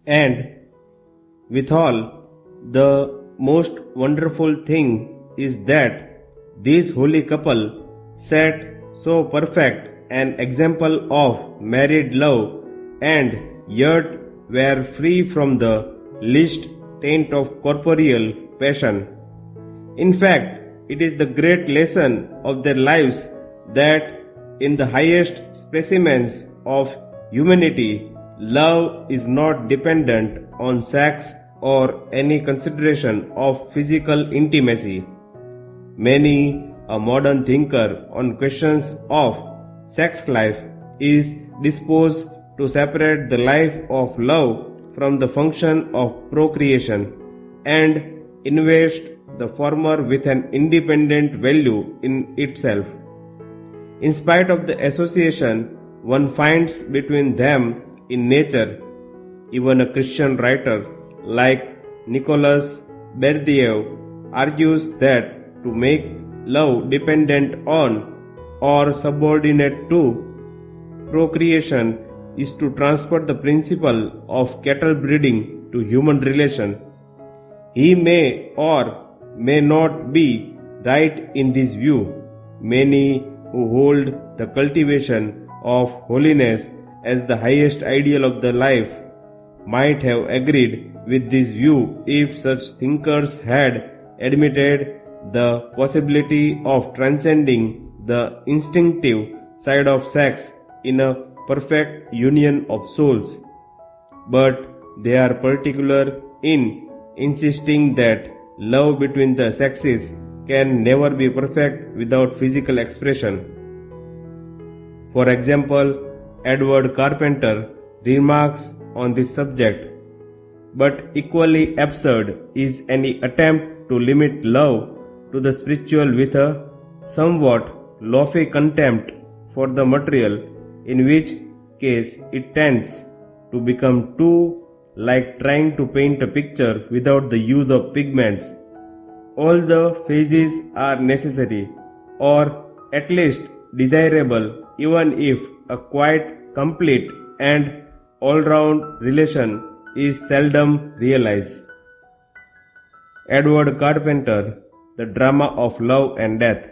And withal, the most wonderful thing is that this holy couple set so perfect an example of married love and yet were free from the least taint of corporeal passion. In fact, it is the great lesson of their lives that in the highest specimens of humanity, love is not dependent on sex or any consideration of physical intimacy. Many a modern thinker on questions of sex life is disposed to separate the life of love from the function of procreation and invest the former with an independent value in itself. In spite of the association one finds between them in nature, even a Christian writer like Nicholas Berdiev argues that to make love dependent on or subordinate to procreation is to transfer the principle of cattle breeding to human relation. He may or may not be right in this view. Many who hold the cultivation of holiness as the highest ideal of the life might have agreed with this view if such thinkers had admitted the possibility of transcending the instinctive side of sex in a perfect union of souls. But they are particular in insisting that love between the sexes can never be perfect without physical expression. For example, Edward Carpenter remarks on this subject, but equally absurd is any attempt to limit love to the spiritual with a somewhat lofty contempt for the material, in which case it tends to become too like trying to paint a picture without the use of pigments. All the phases are necessary, or at least desirable, even if a quite complete and all-round relation is seldom realized. Edward Carpenter, The Drama of Love and Death.